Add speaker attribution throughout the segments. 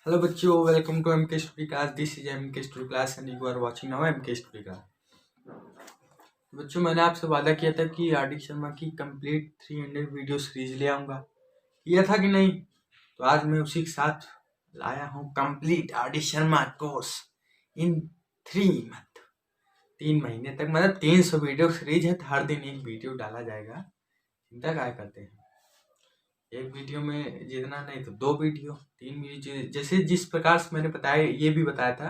Speaker 1: Hello बच्चों, welcome to MK Study Class. This is MK Study Class and you are watching now MK Study Class. बच्चों, मैंने आपसे वादा किया था कि RD शर्मा की कंप्लीट 300 वीडियो सीरीज ले आऊँगा. किया था कि नहीं? तो आज मैं उसी के साथ लाया हूँ complete RD Sharma course in 3 month. 3 महीने तक, मतलब 300 वीडियो सीरीज है. हर दिन एक वीडियो डाला जाएगा. चिंता क्या करते हैं? एक वीडियो में जितना नहीं तो 2 वीडियो 3 वीडियो, जैसे जिस प्रकार से मैंने बताया, ये भी बताया था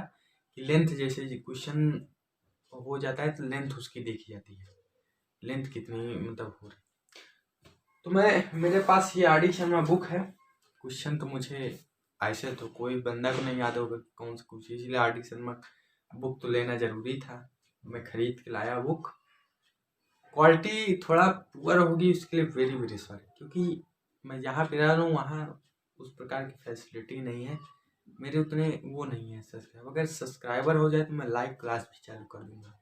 Speaker 1: कि लेंथ जैसे क्वेश्चन हो जाता है तो लेंथ उसकी देखी जाती है, लेंथ कितनी मतलब हो रही. तो मेरे पास ये RD शर्मा बुक है. क्वेश्चन तो मुझे ऐसे तो कोई बंदा को नहीं याद होगा कौन सा कुछ, इसलिए RD शर्मा बुक तो लेना जरूरी था. मैं खरीद के लाया बुक. क्वालिटी थोड़ा पुअर होगी, उसके लिए वेरी वेरी सॉरी, क्योंकि मैं जहाँ पे रह रहा हूँ वहाँ उस प्रकार की फैसिलिटी नहीं है. मेरे उतने वो नहीं है सब्सक्राइबर. अगर सब्सक्राइबर हो जाए तो मैं लाइव क्लास भी चालू कर दूंगा,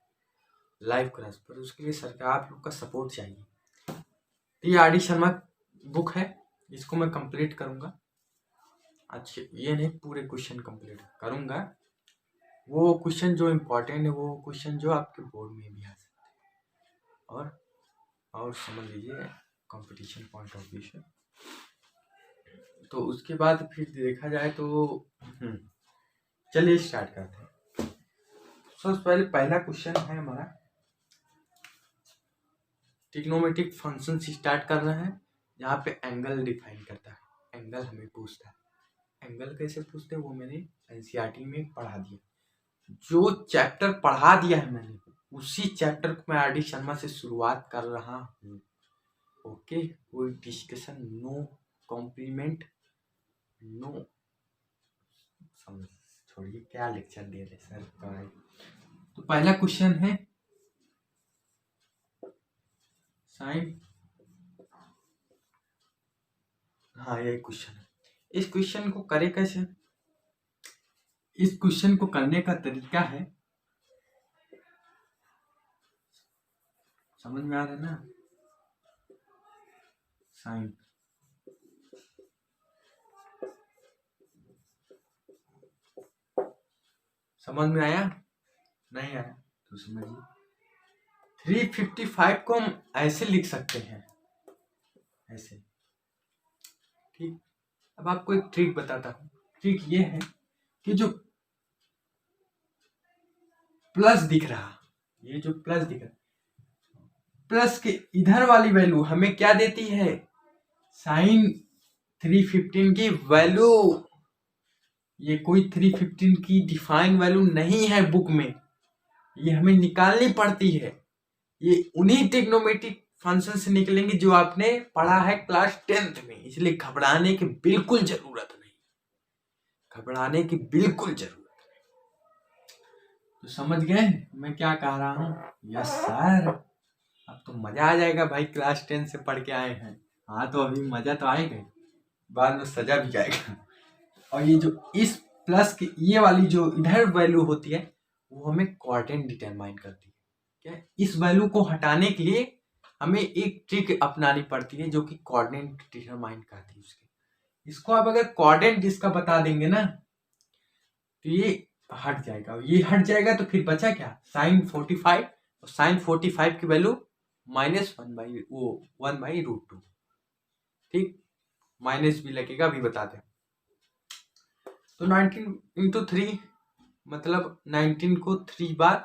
Speaker 1: लाइव क्लास. पर उसके लिए सरकार आप लोग का सपोर्ट चाहिए. तो ये RD शर्मा बुक है, इसको मैं कंप्लीट करूँगा. अच्छा, ये नहीं, पूरे क्वेश्चन कंप्लीट करूँगा. वो क्वेश्चन जो इम्पोर्टेंट है, वो क्वेश्चन जो आपके बोर्ड में भी आ सकते हैं, और समझ लीजिए कंपटीशन पॉइंट ऑफ व्यू से. तो उसके बाद फिर देखा जाए तो चलिए स्टार्ट करते हैं. सबसे पहले पहला क्वेश्चन है हमारा, ट्रिग्नोमेट्रिक फंक्शन से स्टार्ट कर रहे हैं, जहाँ पे एंगल डिफाइन करता है. एंगल हमें पूछता है. एंगल कैसे पूछते हैं वो मैंने NCERT में पढ़ा दिया. जो चैप्टर पढ़ा दिया है मैंने, उसी चैप्टर को मैं RD शर्मा से शुरुआत कर रहा हूँ. ओके, कोई डिस्कशन, नो कॉम्प्लीमेंट, नो. समझ छोड़िए, क्या लेक्चर दे रहे सर. तो पहला क्वेश्चन है साइन. हाँ, ये क्वेश्चन है. इस क्वेश्चन को करे कैसे? इस क्वेश्चन को करने का तरीका है, समझ में आ रहा है ना? साइन, समझ में आया? नहीं आया तो समझिए. 355 को हम ऐसे लिख सकते हैं, ऐसे. ठीक. अब आपको एक ट्रिक बताता हूँ. ट्रिक ये है कि जो प्लस दिख रहा, ये जो प्लस दिख रहा, प्लस के इधर वाली वैल्यू हमें क्या देती है? साइन 315 की वैल्यू. ये कोई 315 की डिफाइन वैल्यू नहीं है बुक में, ये हमें निकालनी पड़ती है. ये उन्हीं ट्रिग्नोमेट्रिक फंक्शन से निकलेंगे जो आपने पढ़ा है क्लास 10th में. इसलिए घबराने की बिल्कुल जरूरत नहीं, घबराने की बिल्कुल जरूरत नहीं. तो समझ गए मैं क्या कह रहा हूँ? Yes sir. अब तो मजा आ जाएगा भाई, क्लास 10 से पढ़ के आए हैं. हाँ, तो अभी मजा तो आएगा, बाद में सजा भी जाएगा. और ये जो इस प्लस की ये वाली जो इधर वैल्यू होती है, वो हमें कोऑर्डिनेट डिटरमाइन करती है. क्या? इस वैल्यू को हटाने के लिए हमें एक ट्रिक अपनानी पड़ती है, जो कि कोऑर्डिनेट डिटरमाइन करती है उसके. इसको आप अगर कोऑर्डिनेट इसका बता देंगे ना, तो ये हट जाएगा. ये हट जाएगा तो फिर बचा क्या? साइन 45. और साइन 45 की वैल्यू -1/√2. ठीक, माइनस भी लगेगा, अभी बताते हैं. तो 19 इंटू 3 मतलब 19 को 3 बार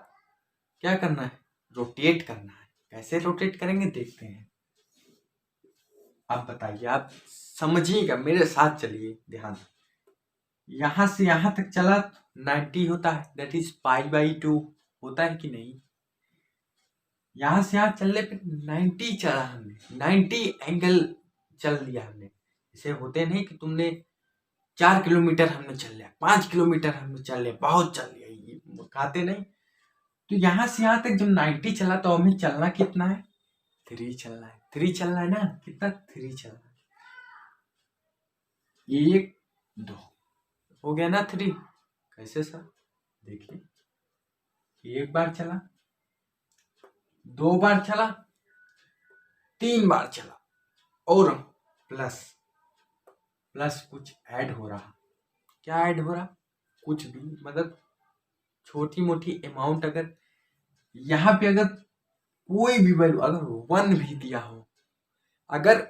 Speaker 1: क्या करना है? रोटेट करना है. कैसे रोटेट करेंगे देखते हैं. आप बताइए, आप समझिएगा, मेरे साथ चलिए ध्यान. यहां से यहां तक चला 90 होता है, दैट इज π/2 होता है कि नहीं? यहां से यहां चलने पे 90 चला हमने, 90 एंगल चल दिया हमने. इसे होते नहीं कि तुमने 4 किलोमीटर हमने चल लिया, 5 किलोमीटर हमने चल लिया, बहुत चल लिया, ये खाते नहीं. तो यहां से यहां तक जब 90 चला तो हमें चलना कितना है? 3 चलना है. 3 चलना है ना? कितना? 3 चलना है. 1 2 हो गया ना 3. कैसे सर? देखिए, 1 बार चला, 2 बार चला, 3 बार चला, और प्लस प्लस कुछ ऐड हो रहा, क्या ऐड हो रहा, कुछ भी, मतलब छोटी मोटी अमाउंट। अगर यहाँ पे अगर कोई भी वैल्यू, अगर 1 भी दिया हो, अगर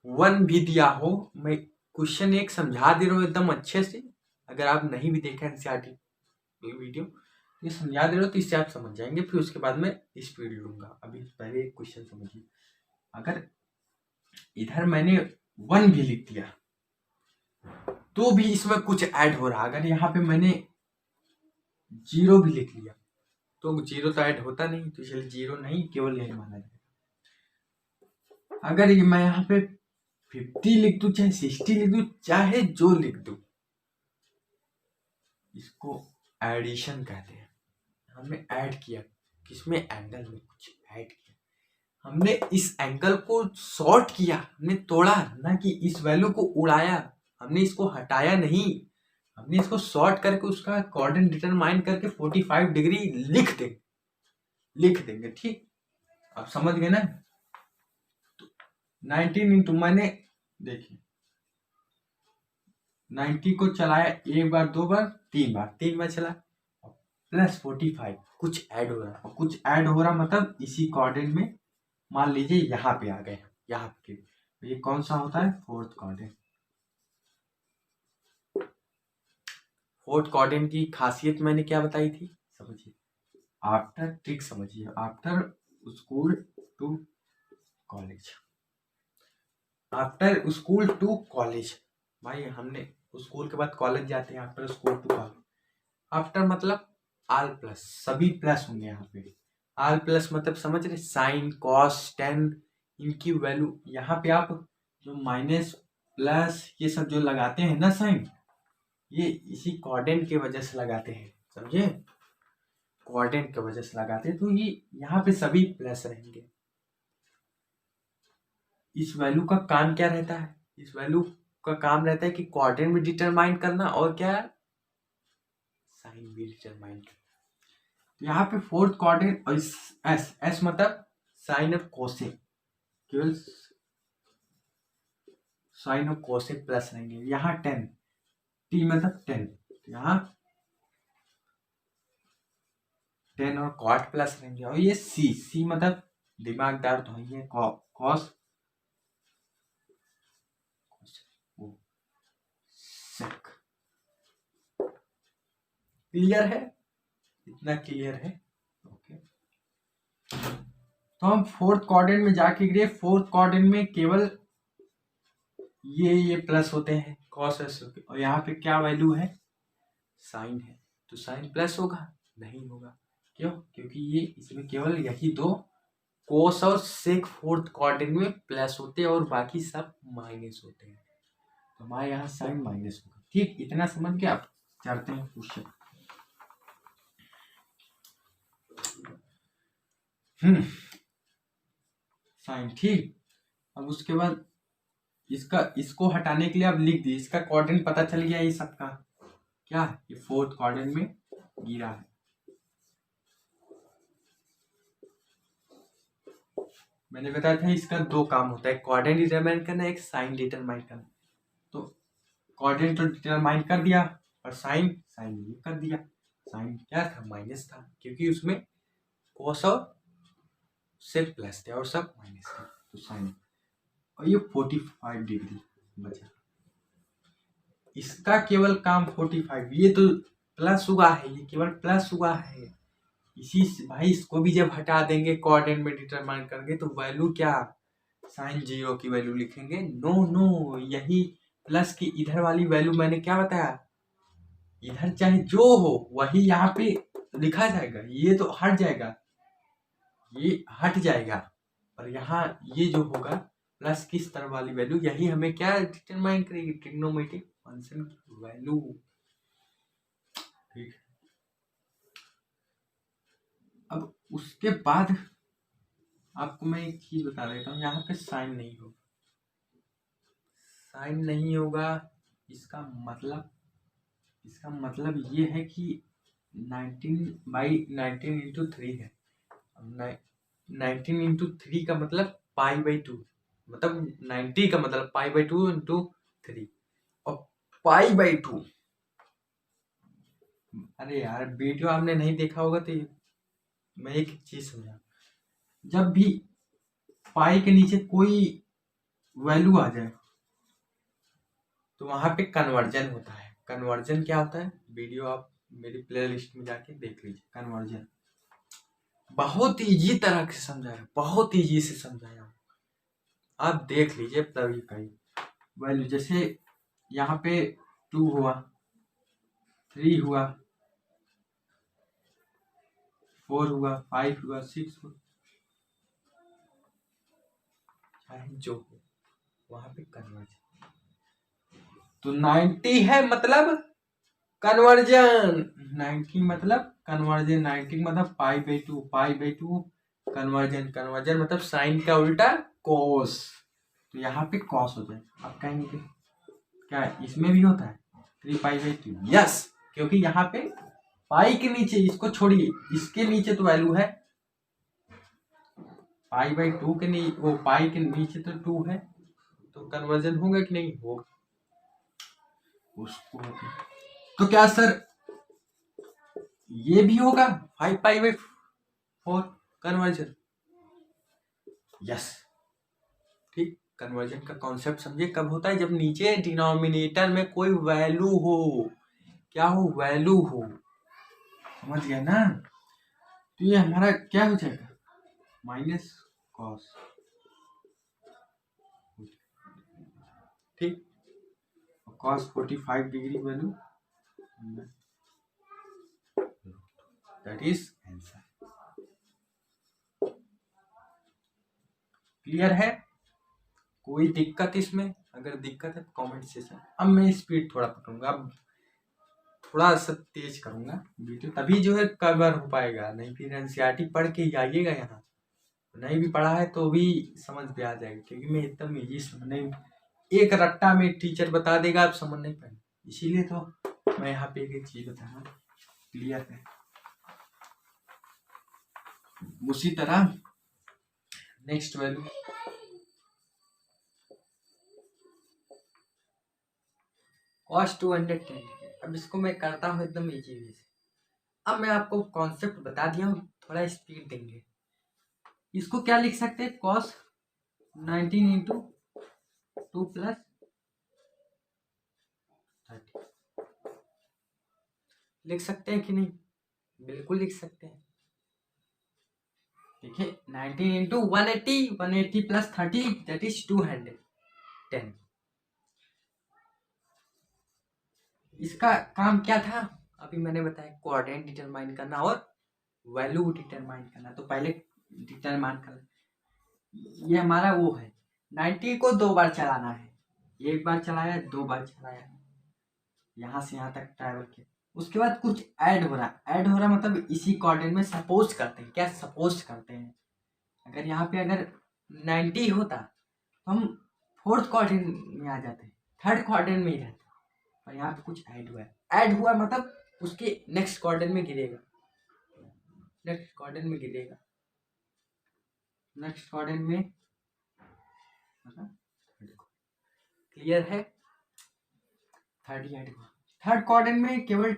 Speaker 1: 1 भी दिया हो, मैं क्वेश्चन एक समझा दे रहा हूँ एकदम अच्छे से। अगर आप नहीं भी देखा एनसीईआरटी वीडियो, ये समझा दे रहा हूँ तो इससे आप समझ जाएंगे। फिर उसके बाद मैं स्पीड लूंगा। अभी पहले एक क्वेश्चन समझिए। अगर इधर मैंने 1 भी लिख दिया तो भी इसमें कुछ ऐड हो रहा। अगर यहाँ पे मैंने 0 भी लिख लिया तो 0 तो ऐड होता नहीं, तो इसलिए 0 नहीं, केवल यही माना जाएगा। अगर मैं यहाँ पे 50 लिख दूं, चाहे 60 लिख दूं, चाहे जो लिख दूं, इसको एडिशन कहते हैं। हमने ऐड किया, किसमें, एंगल में कुछ ऐड किया। हमने इस एंगल को शॉर्ट किया, हमने तोड़ा ना, कि इस वैल्यू को उड़ाया, हमने इसको हटाया नहीं, हमने इसको शॉर्ट करके उसका कोऑर्डिनेट डिटरमाइन करके 45 डिग्री लिख देंगे। ठीक, आप समझ गए ना। तो 19 इंटू, मैंने देखिए 90 को चलाया 1 बार, 2 बार, 3 बार चला, प्लस 45, कुछ ऐड हो रहा, और कुछ ऐड हो रहा मतलब इसी कोऑर्डिनेट में, मान लीजिए यहाँ पे आ गए, यहाँ पे ये कौन सा होता है, फोर्थ कोऑर्डिनेट। फोर्थ कोऑर्डिनेट की खासियत मैंने क्या बताई थी, समझिए। आफ्टर, ट्रिक समझिए, after school to college, after school to college. भाई हमने स्कूल के बाद कॉलेज जाते हैं, after school to college. After मतलब आल प्लस, सभी प्लस होंगे यहाँ पे। आल प्लस मतलब समझ रहे, साइन, कॉस, टेन, इनकी वैल्यू यहाँ पे आप जो माइनस प्लस ये सब जो लगाते हैं ना साइन, ये इसी कोऑर्डिनेट की वजह से लगाते हैं, समझे, कोऑर्डिनेट की वजह से लगाते हैं। तो ये यहाँ पे सभी प्लस रहेंगे। इस वैल्यू का काम क्या रहता है, इस वैल्यू का काम रहता है कि कोऑर्डिनेट भी डिटरमाइन करना, और क्या, साइन भी डिटरमाइन करना। यहाँ पे फोर्थ कोऑर्डिनेट, और एस मतलब साइन ऑफ कोसेक, केवल साइन ऑफ कोसेक प्लस रहेंगे। यहाँ 10, टी मतलब 10, यहाँ 10 और कॉट प्लस रहेंगे। और ये सी मतलब दिमाग दर्द हो, ये कॉस सेक। क्लियर है, इतना क्लियर है, ओके। तो हम फोर्थ कोऑर्डिनेट में जाके गिरे, फोर्थ कोऑर्डिनेट में केवल ये प्लस होते हैं, कॉस एस, और यहाँ पे क्या वैल्यू है, साइन है, तो साइन प्लस होगा, नहीं होगा, क्यों, क्योंकि ये इसमें केवल यही दो कोस और सेक फोर्थ कोऑर्डिनेट में प्लस होते हैं और बाकी सब माइनस होते हैं, तो हमारे यहाँ साइन माइनस होगा। ठीक, इतना समझ के आप चलते हैं क्वेश्चन। साइन, ठीक। अब उसके बाद इसको हटाने के लिए आप लिख दिए, इसका कोऑर्डिनेट पता चल गया, ये सबका क्या, ये फोर्थ कोऑर्डिनेट में गिरा है। मैंने बताया था इसका 2 काम होता है, कोऑर्डिनेट डिटरमाइन करना, एक साइन डिटरमाइन करना। तो कोऑर्डिनेट तो डिटरमाइन कर दिया, और साइन ये कर दिया। साइन क्या था, माइनस था, क्योंकि उसमें कोस और सेक प्लस थे और सब माइनस थे, तो साइन, और ये 45 डिग्री बचा। इसका केवल काम 45, ये तो प्लस हुआ है, ये केवल प्लस हुआ है। इसी से भाई इसको भी जब हटा देंगे कोऑर्डिनेट में डिटरमाइन करेंगे तो वैल्यू क्या, साइन 0 की वैल्यू लिखेंगे। नो, यही प्लस की इधर वाली वैल्यू मैंने क्या बताया, इधर चाहे जो हो वही यहाँ पे लिखा जाएगा, ये तो हट जाएगा, ये हट जाएगा, और यहाँ ये जो होगा प्लस किस तरह वाली वैल्यू, यही हमें क्या डिटरमाइन करेगी, ट्रिग्नोमेट्रिक फंक्शन की वैल्यू। ठीक, अब उसके बाद आपको मैं एक चीज बता देता हूँ, यहाँ पे साइन नहीं होगा, साइन नहीं होगा। इसका मतलब ये है कि 19/19 इंटू 3 है। 19 इंटू 3 का मतलब π/2, मतलब 90 का मतलब π/2 इंटू 3, और π/2 अरे यार वीडियो आपने नहीं देखा होगा तो मैं एक चीज समझा, जब भी पाई के नीचे कोई वैल्यू आ जाए तो वहां पे कन्वर्जन होता है। कन्वर्जन क्या होता है, वीडियो आप मेरी प्ले लिस्ट में जाके देख लीजिए। कन्वर्जन बहुत इजी तरह से समझाया, बहुत इजी से समझाया, आप देख लीजिए तभी कहीं वैल्यू। जैसे यहाँ पे 2 हुआ, 3 हुआ, 4 हुआ, 5 हुआ, 6 हुआ, चाहे जो हो वहां पे कन्वर्जन। तो 90 है मतलब कन्वर्जन, 90 मतलब कन्वर्जन, 90 मतलब π/2, π/2 कन्वर्जन, कन्वर्जन मतलब साइन का उल्टा कॉस। तो यहाँ पे कॉस हो जाए। आप कहेंगे कि क्या इसमें भी होता है 3π/2? यस, क्योंकि यहाँ पे पाई के नीचे, इसको छोड़िए, इसके नीचे तो वैल्यू है π/2 के नीचे, वो पाई के नीचे तो 2 है, तो कन्वर्जन होगा कि नहीं होगा उसको। तो क्या सर ये भी होगा 5π/4 कन्वर्जन? यस, ठीक। कन्वर्जन का कॉन्सेप्ट समझिए कब होता है, जब नीचे डिनोमिनेटर में कोई वैल्यू हो। क्या हो? वैल्यू हो। समझ गया ना? तो ये हमारा क्या हो जाएगा, माइनस कॉस, ठीक। Cos 45 degree value, that is answer. Clear है? कोई दिक्कत इसमें? अगर दिक्कत है तो कमेंट सेक्शन। अब मैं स्पीड थोड़ा पकड़ूंगा, अब थोड़ा सा तेज करूंगा वीडियो, तभी जो है कवर हो पाएगा। नहीं फिर एनसीईआरटी पढ़ के ही आइएगा यहाँ, नहीं भी पढ़ा है तो भी समझ में आ जाएगा, क्योंकि मैं एकदम ईजी समझने, एक रट्टा में टीचर बता देगा, आप समझ नहीं पाएंगे। इसीलिए तो मैं यहाँ पे एक चीज बता रहा हूँ। क्लियर है? उसी तरह नेक्स्ट वैल्यू cos 210। अब इसको मैं करता हूँ एकदम इजी वे से। अब मैं आपको कॉन्सेप्ट बता दिया हूँ, थोड़ा स्पीड देंगे। इसको क्या लिख सकते हैं, cos 19 इंटू 2 प्लस 30 लिख सकते हैं कि नहीं? बिल्कुल लिख सकते हैं। देखिए 19 इंटू 180, 180 प्लस 30 दैट इज 210। इसका काम क्या था अभी मैंने बताया, कोऑर्डिनेट डिटरमाइन करना और वैल्यू डिटरमाइन करना। तो पहले डिटरमाइन करना, ये हमारा वो है 90 को 2 बार चलाना है, एक बार चलाया, 2 बार चलाया, यहाँ से यहाँ तक ट्रैवल किया। उसके बाद कुछ ऐड हो रहा है, ऐड हो रहा मतलब इसी कोऑर्डिनेट में सपोज करते हैं। क्या सपोज करते हैं? अगर यहाँ पे अगर 90 होता तो हम 4th कोऑर्डिनेट में आ जाते, 3rd कोऑर्डिनेट में ही रहते, और यहाँ पे कुछ ऐड हुआ है। ऐड हुआ मतलब उसके नेक्स्ट कोऑर्डिनेट में गिरेगा, नेक्स्ट कोऑर्डिनेट में गिरेगा, नेक्स्ट कोऑर्डिनेट में। क्लियर है? 30 ऐड हुआ, 3rd कोऑर्डिनेट में केवल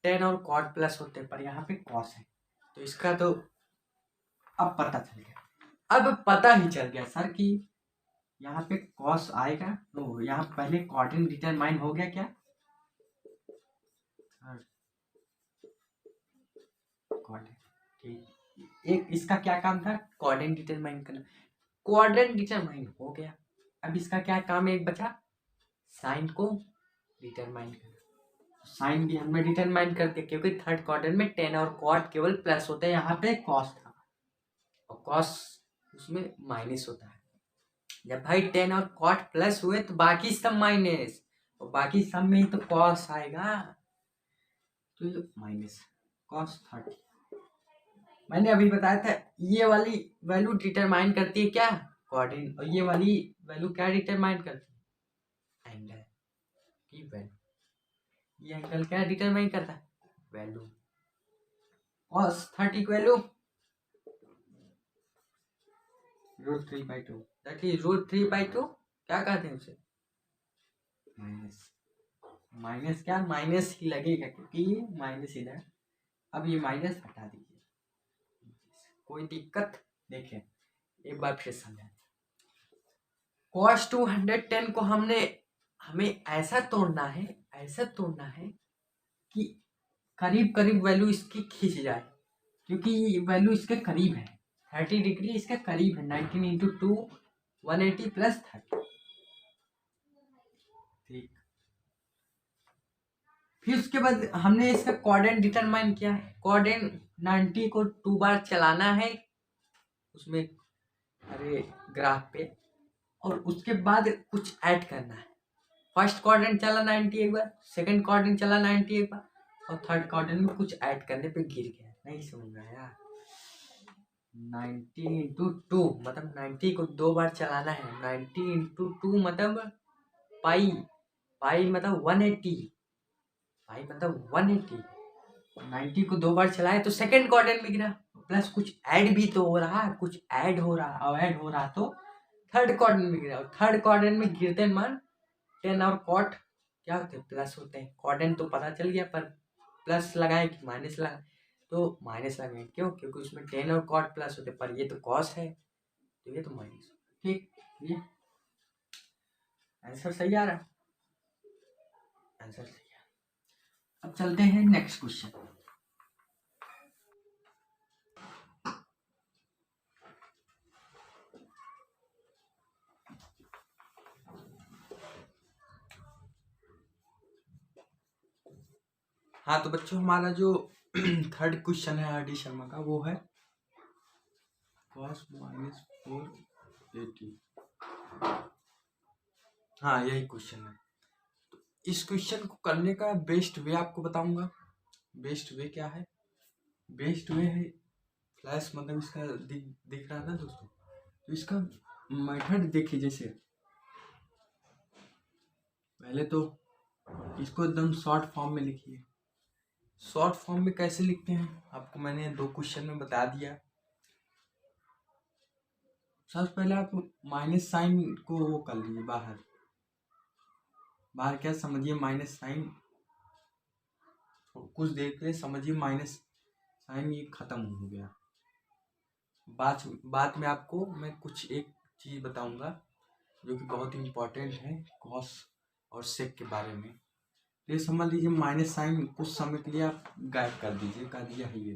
Speaker 1: 10 और कॉट प्लस होते हैं, पर यहाँ पे कॉस है, तो इसका तो अब पता चल गया। अब पता ही चल गया सर कि यहाँ पे कॉस आएगा, तो यहाँ पहले कोऑर्डिनेट डिटरमाइन हो गया। क्या एक इसका क्या काम था, कोऑर्डिनेट डिटरमाइन करना। कोऑर्डिनेट डिटरमाइन हो गया, अब इसका क्या काम है, एक बचा साइन को डिटरमाइन करना। साइन भी हमने डिटरमाइन कर दिया, क्योंकि 3rd क्वाड्रेंट में 10 और कॉट केवल प्लस होता है, यहाँ पे कॉस था और कॉस उसमें माइनस होता है। जब भाई 10 और कॉट प्लस हुए तो बाकी सब माइनस, और बाकी सब में ही तो कॉस आएगा, तो ये माइनस कॉस 30। मैंने अभी बताया था ये वाली वैल्यू डिटरमाइन करती है क्या, कोऑर्डिनेट, और ये वाली वैल्यू क्या डिटरमाइन करती है, एंगल की वैल्यू। ये एंगल क्या डिटरमाइन करता है, वैल्यू। cos 30 की वैल्यू √3/2, दैट इज √3/2। क्या कहते हैं उसे, माइनस माइनस क्या, माइनस ही लगेगा क्योंकि ये माइनस इधर। अब ये माइनस हटा दीजिए, कोई दिक्कत। देखें एक बार फिर समझाएं। cos 210 को हमें ऐसा तोड़ना है, ऐसा तोड़ना है कि करीब करीब वैल्यू इसकी खींच जाए, क्योंकि वैल्यू इसके करीब है, 30 डिग्री इसके करीब है। 19 इंटू 2 180 प्लस 30। ठीक, फिर उसके बाद हमने इसका कोऑर्डिनेट डिटरमाइन किया है। कोऑर्डिनेट 90 को 2 बार चलाना है उसमें, अरे ग्राफ पे, और उसके बाद कुछ ऐड करना है। फर्स्ट क्वाड्रेंट चला 90 एक बार, सेकंड क्वाड्रेंट चला 90 एक बार, और थर्ड क्वाड्रेंट में कुछ ऐड करने पे गिर गया। नहीं समझ में आया? 90 इंटू 2 मतलब 90 को 2 बार चलाना है। 90 इंटू 2 मतलब पाई, पाई मतलब 180, पाई मतलब 180। 90 को 2 बार चलाए तो सेकंड क्वाड्रेंट में गिरा, प्लस कुछ ऐड भी तो हो रहा है, कुछ ऐड हो रहा, और ऐड हो रहा तो थर्ड क्वाड्रेंट में गिरा। और थर्ड क्वाड्रेंट में गिरते मान 10 और कॉट क्या होते हैं, प्लस होते हैं। क्वाड्रेंट तो पता चल गया, पर प्लस लगाए कि माइनस लगाए, तो माइनस लगाए। क्यों? क्योंकि उसमें 10 और कॉट प्लस होते, पर ये तो कॉस है तो ये तो माइनस। ठीक, ये आंसर सही आ रहा है, आंसर सही है। अब चलते हैं नेक्स्ट क्वेश्चन। हाँ तो बच्चों, हमारा जो थर्ड क्वेश्चन है आर डी शर्मा का, वो है cos -480। हाँ यही क्वेश्चन है। तो इस क्वेश्चन को करने का बेस्ट वे आपको बताऊंगा। बेस्ट वे क्या है? बेस्ट वे है फ्लैश, मतलब इसका दिख रहा है ना दोस्तों, तो इसका मेथड देखिए। जैसे पहले तो इसको एकदम शॉर्ट फॉर्म में लिखिए। शॉर्ट फॉर्म में कैसे लिखते हैं आपको मैंने 2 क्वेश्चन में बता दिया। सबसे पहले आप माइनस साइन को वो कर लीजिए बाहर। बाहर क्या समझिए, माइनस साइन, कुछ देर के लिए समझिए माइनस साइन ये खत्म हो गया। बाद में आपको मैं कुछ एक चीज बताऊंगा जो कि बहुत ही इम्पोर्टेंट है कॉस और सेक के बारे में। ये समझ लीजिए माइनस साइन कुछ समय के लिए आप गायब कर दीजिए, कर दिया है ये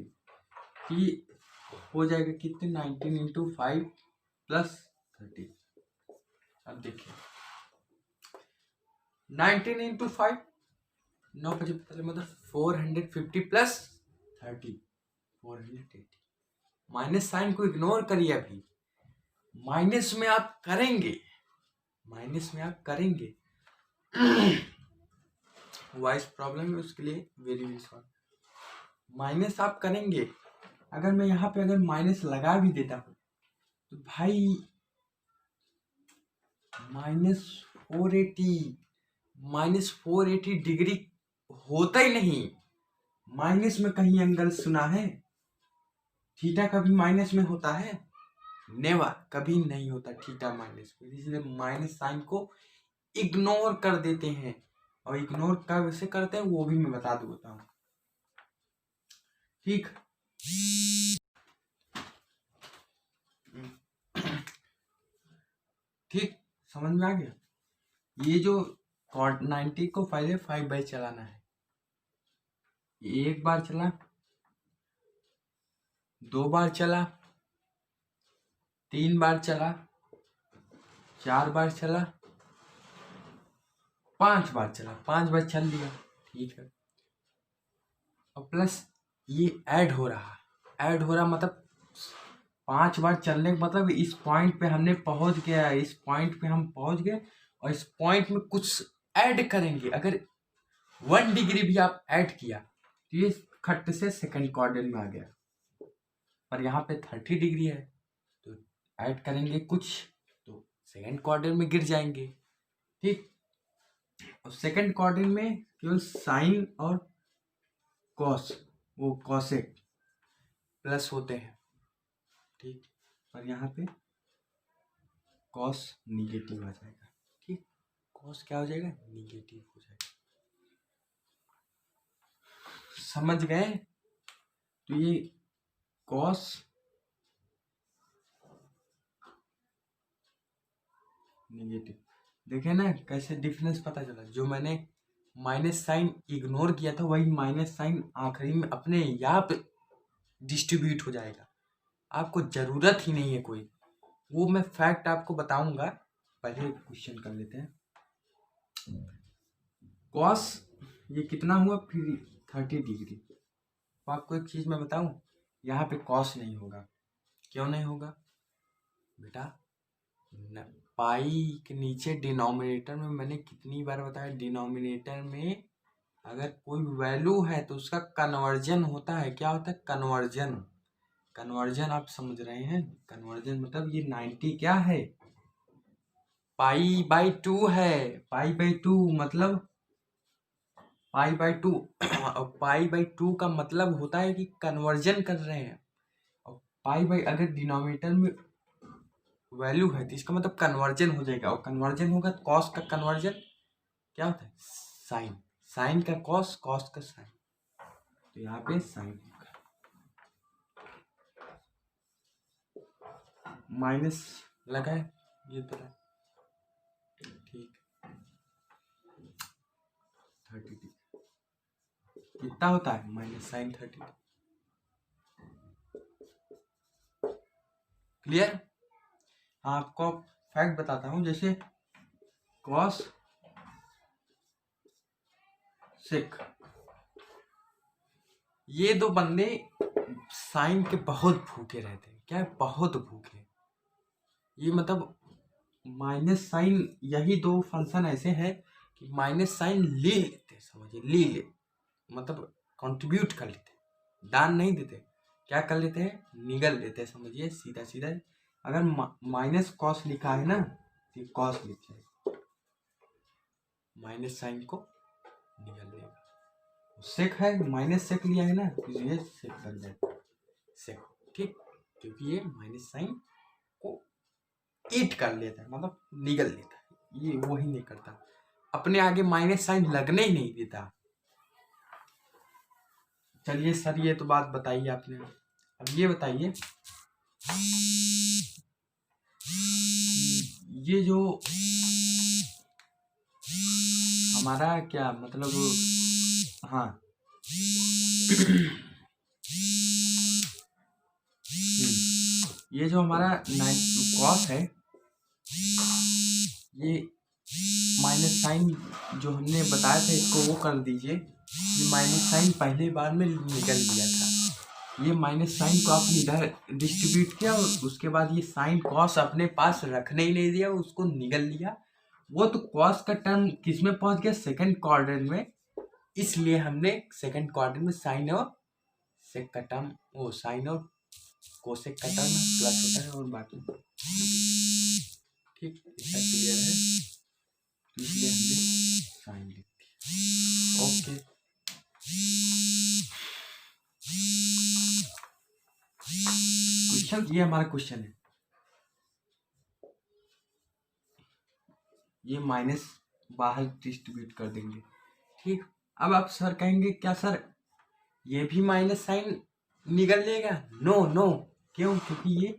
Speaker 1: कि हो जाएगा कितने, 19 इंटू 5 प्लस 30। अब देखिए 19 इंटू 5 9 मतलब 450 प्लस 30 480। माइनस साइन को इग्नोर करिए, अभी माइनस में आप करेंगे, माइनस में आप करेंगे वॉइस प्रॉब्लम है उसके लिए वेरी सॉरी। माइनस आप करेंगे, अगर मैं यहाँ पे अगर माइनस लगा भी देता हूँ तो भाई -480 डिग्री होता ही नहीं। माइनस में कहीं एंगल सुना है? थीटा कभी माइनस में होता है? नेवर, कभी नहीं होता थीटा माइनस में। इसलिए माइनस साइन को इग्नोर कर देते हैं, और इग्नोर कब से करते हैं वो भी मैं बता देता हूँ। ठीक, ठीक समझ में आ गया? ये जो 90 को पहले 5 बाई चलाना है, एक बार चला, 2 बार चला, 3 बार चला, 4 बार चला, 5 बार चला, 5 बार चल लिया, ठीक है। और प्लस ये ऐड हो रहा मतलब 5 बार चलने का मतलब इस पॉइंट पे हमने पहुंच गया, इस पॉइंट पे हम पहुंच गए, और इस पॉइंट में कुछ ऐड करेंगे। अगर 1 डिग्री भी आप ऐड किया तो ये खट से सेकंड क्वाड्रेंट में आ गया, पर यहाँ पे 30 डिग्री है तो ऐड करेंगे कुछ तो सेकंड क्वाड्रेंट में गिर जाएंगे। ठीक, और सेकंड क्वाड्रेंट में केवल साइन और कॉस, वो कॉसेक प्लस होते हैं। ठीक, और यहाँ पे कॉस निगेटिव आ जाएगा। ठीक, कॉस क्या हो जाएगा, निगेटिव हो जाएगा। समझ गए? तो ये कॉस नेगेटिव, देखे ना कैसे डिफरेंस पता चला। जो मैंने माइनस साइन इग्नोर किया था वही माइनस साइन आखिरी में अपने आप डिस्ट्रीब्यूट हो जाएगा, आपको जरूरत ही नहीं है कोई। वो मैं फैक्ट आपको बताऊंगा, पहले क्वेश्चन कर लेते हैं। कॉस ये कितना हुआ फिर 30 डिग्री। तो आपको एक चीज मैं बताऊं, यहाँ पे कॉस नहीं होगा। क्यों नहीं होगा बेटा? पाई के नीचे डिनोमिनेटर में मैंने कितनी बार बताया, डिनोमिनेटर में अगर कोई वैल्यू है तो उसका कन्वर्जन होता है। क्या होता है? कन्वर्जन। कन्वर्जन आप समझ रहे हैं? कन्वर्जन मतलब ये 90 क्या है? पाई बाई 2 है। पाई बाई 2 मतलब पाई बाई 2 पाई बाई 2 का मतलब होता है कि कन्वर्जन कर रहे हैं। और पाई बाई अगर डिनोमिनेटर में वैल्यू है तो इसका मतलब कन्वर्जन हो जाएगा, और कन्वर्जन होगा तो कॉस का कन्वर्जन क्या होता है? साइन। साइन का कॉस, कॉस का साइन, तो यहाँ पे साइन माइनस लगा है, ये तो है ठीक। 30 कितना होता है? Minus sign 30। क्लियर? आपको फैक्ट बताता हूँ, जैसे कॉस सेक, ये दो बंदे साइन के बहुत भूखे रहते हैं। क्या है? बहुत भूखे। ये मतलब माइनस साइन, यही दो फंक्शन ऐसे हैं कि माइनस साइन ले लेते, समझिए ले मतलब कंट्रीब्यूट कर लेते, दान नहीं देते, क्या कर लेते हैं? निगल लेते हैं। समझिए सीधा सीधा, अगर माइनस कॉस लिखा है ना तो कॉस लिख जाए, माइनस साइन को निगल लेगा। सेक है, माइनस सेक लिया है ना तो ये सेक बन जाए, सेक, ठीक, क्योंकि ये माइनस साइन को ईट कर लेता है, मतलब निगल लेता है। ये वही नहीं करता, अपने आगे माइनस साइन लगने ही नहीं देता। चलिए सर, ये तो बात बताइए आपने। अब ये बताइए, ये जो हमारा क्या मतलब, हाँ ये जो हमारा कॉस है, ये माइनस साइन जो हमने बताया था इसको वो कर दीजिए। ये माइनस साइन पहले बार में निकल गया था, ये माइनस साइन को आपने इधर डिस्ट्रीब्यूट किया और उसके बाद ये साइन कॉस अपने पास रखने ही नहीं दिया, उसको निगल लिया। वो तो कॉस का टर्म किस में पहुंच गया? सेकंड क्वाड्रेंट में, इसलिए हमने सेकंड क्वाड्रेंट में साइन और सेक का टर्म, वो साइन और कोसेक का टर्म प्लस होता है और बाकी ठीक, इतना क्लियर है, तो इसलिए हमने साइन लिख दिया। ओके, क्वेश्चन, ये हमारा क्वेश्चन है। ये माइनस बाहर डिस्ट्रीब्यूट कर देंगे, ठीक। अब आप सर कहेंगे क्या सर ये भी माइनस साइन निकल लेगा? नो नो, क्यों? क्योंकि ये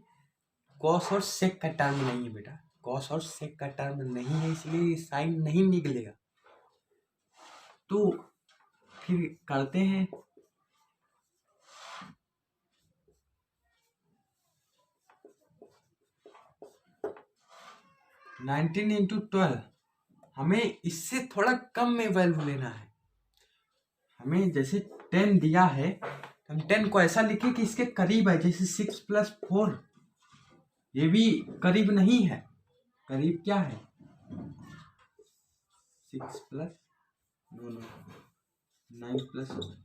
Speaker 1: कॉस और सेक का टर्म नहीं है बेटा, कॉस और सेक का टर्म नहीं है, इसलिए साइन नहीं निकलेगा। तो फिर करते हैं, नाइनटीन इंटू 12, हमें इससे थोड़ा कम में वैल्यू लेना है। हमें जैसे 10 दिया है, हम 10 को ऐसा लिखे कि इसके करीब है, जैसे 6 + 4, ये भी करीब नहीं है। करीब क्या है? 6 + 9 + 1,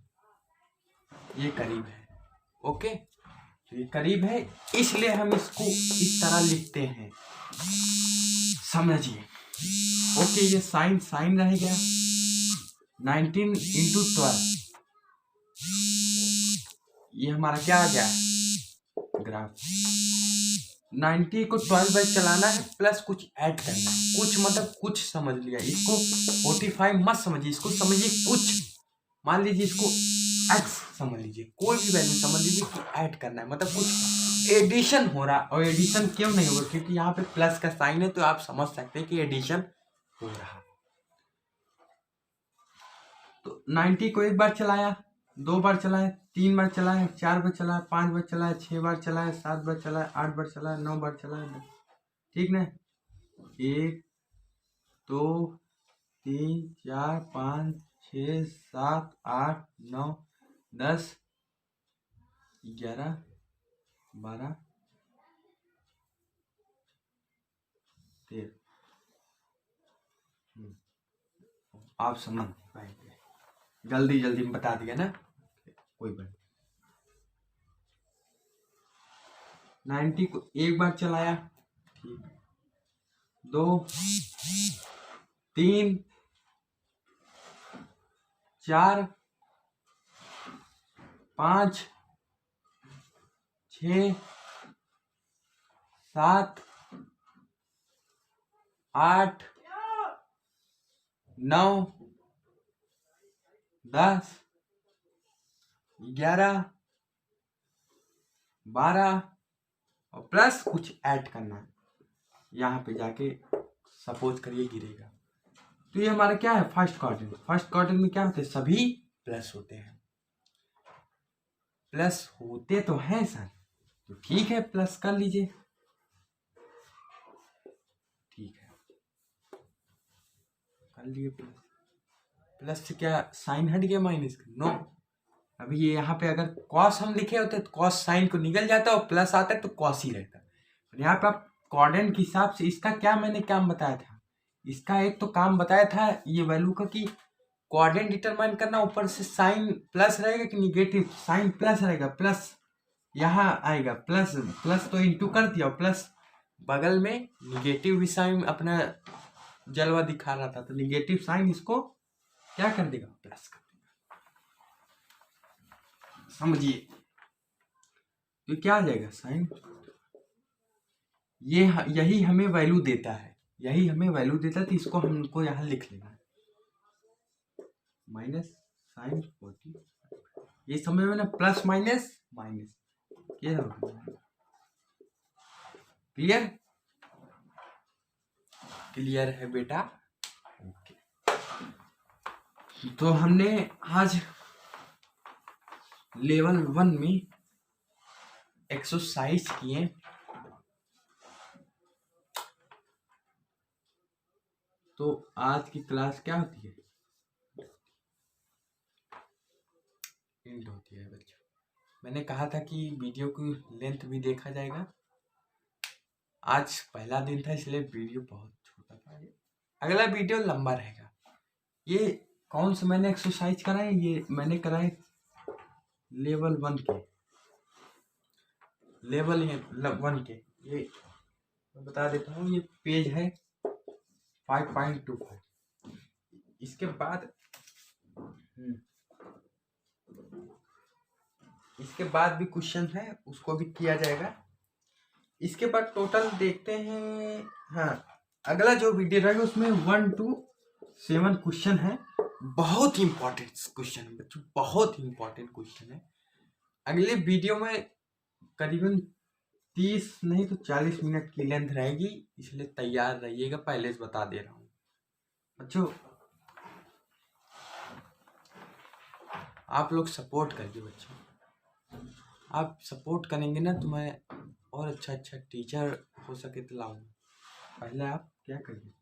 Speaker 1: ये करीब है। ओके, तो ये करीब है, इसलिए हम इसको इस तरह लिखते हैं, समझिए। ओके, ये साइन साइन रह गया, 19 इंटू 12, ये हमारा क्या आ गया? ग्राफ। 90 को 12 बाई चलाना है, प्लस कुछ ऐड करना है, कुछ मतलब कुछ, समझ लिया। इसको 45 मत समझिए, इसको समझिए कुछ। मान लीजिए इसको एक्स समझ लीजिए, कोई भी वैल्यू समझ लीजिए कि ऐड करना है, मतलब कुछ एडिशन हो रहा है। और एडिशन क्यों नहीं होगा, क्योंकि यहाँ पे प्लस का साइन है, तो आप समझ सकते हैं कि एडिशन हो रहा है। तो 90 को एक बार चलाया, 2 बार चलाया, 3 बार चलाया, 4 बार चलाया, 5 बार चलाया, 6 बार चलाया, 7 बार चलाया, 8 बार चलाया, 9 बार चलाया, ठीक ना। 1 2 3 4 5 6 7 8 9 10 11 12 13। आप समझ पाएंगे, जल्दी जल्दी में बता दिया ना, कोई बात। 90 को एक बार चलाया, ठीक, 2 3 4 5 6 7 8 9 10 11 12 और प्लस कुछ ऐड करना है, यहाँ पे जाके सपोज करिए गिरेगा। तो ये हमारा क्या है, फर्स्ट क्वाड्रेंट। फर्स्ट क्वाड्रेंट में क्या होते हैं, सभी प्लस होते हैं। प्लस होते तो हैं सर, तो ठीक है, प्लस कर लीजिए, ठीक है, कर लिए प्लस। प्लस से क्या साइन हट गया माइनस का, नो। अभी ये यहाँ पे अगर कॉस हम लिखे होते तो कॉस साइन को निकल जाता और प्लस आता तो कॉस ही रहता। यहाँ पे आप क्वाड्रेंट के हिसाब से इसका क्या मैंने काम बताया था, इसका एक तो काम बताया था ये वैल्यू का कि क्वाड्रेंट डिटरमाइन करना, ऊपर से साइन प्लस रहेगा कि निगेटिव, साइन प्लस रहेगा, प्लस यहाँ आएगा, प्लस प्लस तो इंटू कर दिया, प्लस बगल में निगेटिव भी साइन अपना जलवा दिखा रहा था, तो निगेटिव साइन इसको क्या कर देगा, प्लस कर देगा, समझिए। तो क्या आ जाएगा, साइन, ये यही हमें वैल्यू देता है, यही हमें वैल्यू देता है, तो इसको हमको यहाँ लिख लेना है, माइनस साइन 40। ये समझ में ना, प्लस माइनस माइनस, ये क्लियर, क्लियर है बेटा, ओके। तो हमने आज लेवल 1 में एक्सरसाइज किए। तो आज की क्लास क्या होती है, एंड होती है बच्चों। मैंने कहा था कि वीडियो की लेंथ भी देखा जाएगा, आज पहला दिन था इसलिए वीडियो बहुत छोटा था, अगला वीडियो लंबा रहेगा। ये कौन सा मैंने एक्सरसाइज कराए, ये मैंने कराए लेवल 1 के, लेवल 1 के, ये मैं बता देता हूँ, ये पेज है 5.25। इसके बाद भी क्वेश्चन है, उसको भी किया जाएगा। इसके बाद टोटल देखते हैं, हाँ, अगला जो वीडियो रहेगा उसमें 1 to 7 क्वेश्चन है, बहुत इंपॉर्टेंट क्वेश्चन है बच्चों, बहुत इंपॉर्टेंट क्वेश्चन है। अगले वीडियो में करीबन 30 नहीं तो 40 मिनट की लेंथ रहेगी, इसलिए तैयार रहिएगा, पहले से बता दे रहा हूँ बच्चों। आप लोग सपोर्ट करिए बच्चों, आप सपोर्ट करेंगे ना तो मैं और अच्छा टीचर हो सके तो लाऊंगा। पहले आप क्या करिए,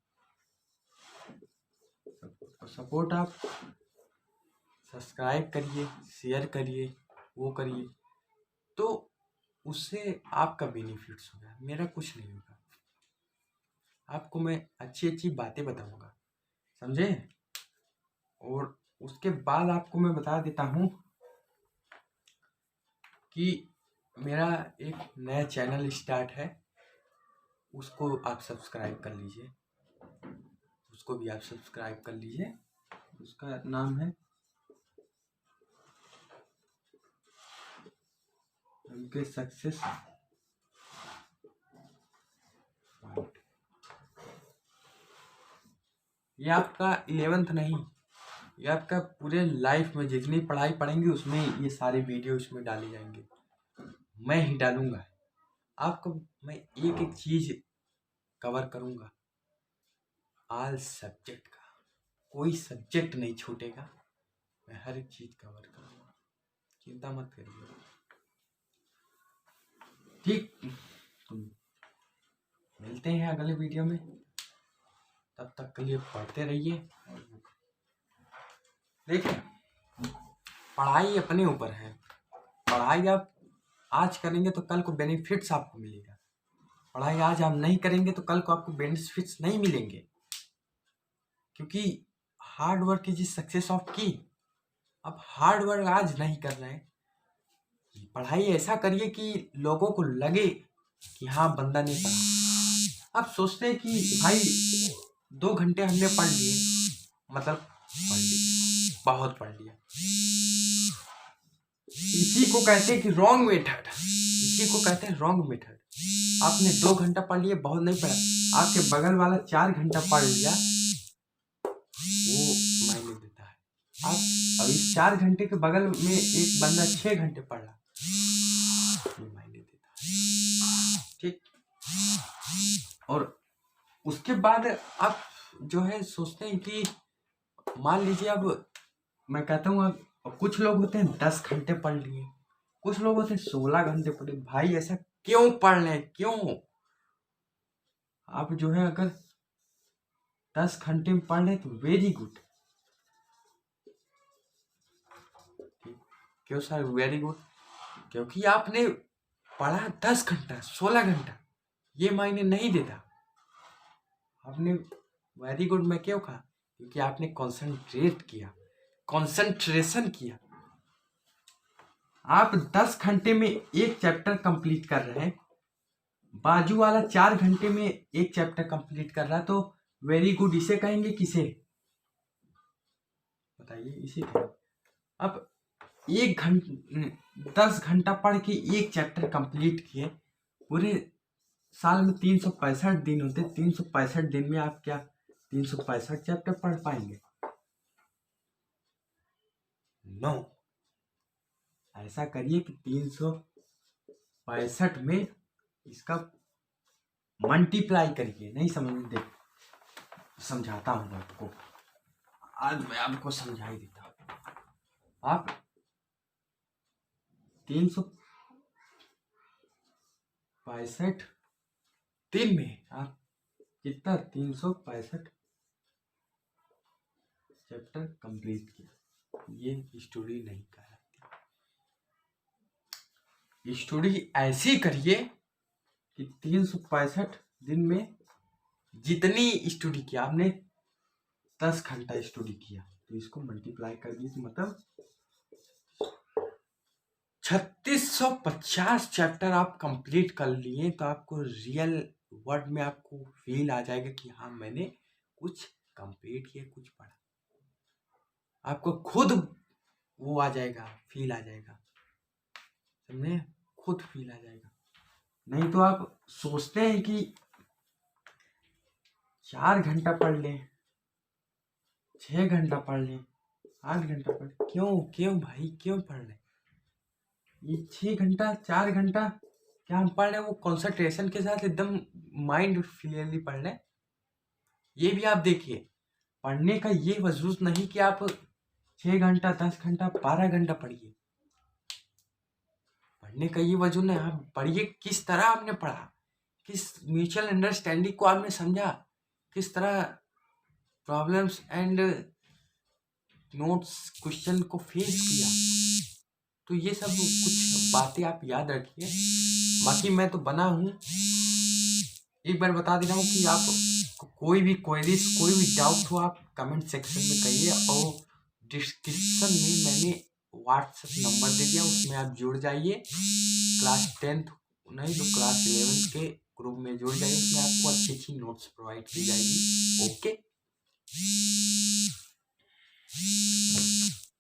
Speaker 1: सपोर्ट आप सब्सक्राइब करिए, शेयर करिए, वो करिए, तो उससे आपका बेनिफिट्स होगा, मेरा कुछ नहीं होगा। आपको मैं अच्छी अच्छी बातें बताऊंगा, समझे। और उसके बाद आपको मैं बता देता हूँ कि मेरा एक नया चैनल स्टार्ट है, उसको आप सब्सक्राइब कर लीजिए, उसको भी आप सब्सक्राइब कर लीजिए। उसका नाम है उनके सक्सेस। ये आपका 11th नहीं, ये आपका पूरे लाइफ में जितनी पढ़ाई पढ़ेंगे उसमें ये सारे वीडियो इसमें डाले जाएंगे, मैं ही डालूंगा। आपको मैं एक एक चीज कवर करूंगा, ऑल सब्जेक्ट का, कोई सब्जेक्ट नहीं छूटेगा, मैं हर एक चीज कवर करूंगा, चिंता मत करिए। ठीक, तो मिलते हैं अगले वीडियो में, तब तक के लिए पढ़ते रहिए। देखिए, पढ़ाई अपने ऊपर है, पढ़ाई आप आज करेंगे तो कल को बेनिफिट्स आपको मिलेगा, पढ़ाई आज आप नहीं करेंगे तो कल को आपको बेनिफिट्स नहीं मिलेंगे, क्योंकि hard work is success of की। अब हार्ड वर्क आज नहीं कर रहे हैं, पढ़ाई ऐसा करिए कि लोगों को लगे कि हाँ बंदा नहीं पढ़ा। आप सोचते हैं कि भाई 2 घंटे हमने पढ़ लिए, मतलब पढ़ लिया, बहुत पढ़ लिया, इसी को कहते हैं कि रॉन्ग मेथड, इसी को कहते हैं रॉन्ग मेथड। आपने 2 घंटा पढ़ लिया, बहुत नहीं पढ़ा, आपके बगल वाला 4 घंटा पढ़ लिया, वो मायने देता है। आप अभी 4 घंटे के बगल में एक बंदा 6 घंटे पढ़ रहा, ये मायने देता है। ठीक, और उसके बाद आप जो है सोचते हैं कि मान लीजिए, अब मैं कहता हूँ, अब कुछ लोग होते हैं 10 घंटे पढ़ लिए, कुछ लोग होते हैं 16 घंटे पढ़े। भाई ऐसा क्यों पढ़ रहे हैं, क्यों? आप जो है अगर 10 घंटे में पढ़ रहे तो वेरी गुड, क्यों सर वेरी गुड? क्योंकि आपने पढ़ा 10 घंटा 16 घंटा, ये मायने नहीं देता। आपने वेरी गुड मैं क्यों कहा? क्योंकि आपने कॉन्सेंट्रेट किया, कॉन्सेंट्रेशन किया। आप 10 घंटे में एक चैप्टर कंप्लीट कर रहे हैं, बाजू वाला 4 घंटे में एक चैप्टर कंप्लीट कर रहा है, तो वेरी गुड इसे कहेंगे किसे? बताइए, इसे कहेंगे। अब 10 घंटा पढ़ के एक चैप्टर कंप्लीट किए, पूरे साल में 365 दिन होते, 365 दिन में आप क्या 365 चैप्टर पढ़ पाएंगे? नो। ऐसा करिए कि 365 में इसका मल्टीप्लाई करिए। नहीं समझ, देख समझाता हूँ आपको, आज मैं आपको समझा ही देता हूँ। आप 365 दिन में आप कितना 365 चैप्टर कंप्लीट किया, ये स्टोरी नहीं कहलाती। स्टोरी ऐसी करिए कि 365 दिन में जितनी स्टडी किया आपने, 10 घंटा स्टडी किया, तो इसको मल्टीप्लाई कर दीजिए, मतलब 3650 चैप्टर आप कंप्लीट कर लिए, तो आपको रियल वर्ड में आपको फील आ जाएगा कि हाँ मैंने कुछ कंप्लीट किया, कुछ पढ़ा। आपको खुद वो आ जाएगा, फील आ जाएगा, समझे? खुद फील आ जाएगा। नहीं तो आप सोचते हैं कि 4 घंटा पढ़ लें, 6 घंटा पढ़ लें, 8 घंटा पढ़, क्यों भाई क्यों पढ़ रहे? ये 6 घंटा 4 घंटा क्या हम पढ़ रहे हैं, वो कंसंट्रेशन के साथ एकदम माइंड क्लियरली पढ़ रहे हैं। ये भी आप देखिए, पढ़ने का ये वजूद नहीं कि आप 6 घंटा 10 घंटा 12 घंटा पढ़िए, पढ़ने का ये वजूद नहीं। आप पढ़िए किस तरह आपने पढ़ा, किस म्यूचुअल अंडरस्टैंडिंग को आपने समझा, किस तरह प्रॉब्लम्स एंड नोट्स क्वेश्चन को फेस किया, तो ये सब कुछ बातें आप याद रखिए। बाकी मैं तो बना हूँ, एक बार बता दे रहा हूँ कि आप कोई भी क्वेरीज, कोई भी डाउट हो आप कमेंट सेक्शन में कहिए, और डिस्क्रिप्शन में मैंने व्हाट्सएप नंबर दे दिया, उसमें आप जुड़ जाइए। क्लास 10th नहीं तो क्लास 11th के ग्रुप में जुड़ जाइए, उसमें आपको अच्छी अच्छी नोट्स प्रोवाइड की जाएगी। ओके।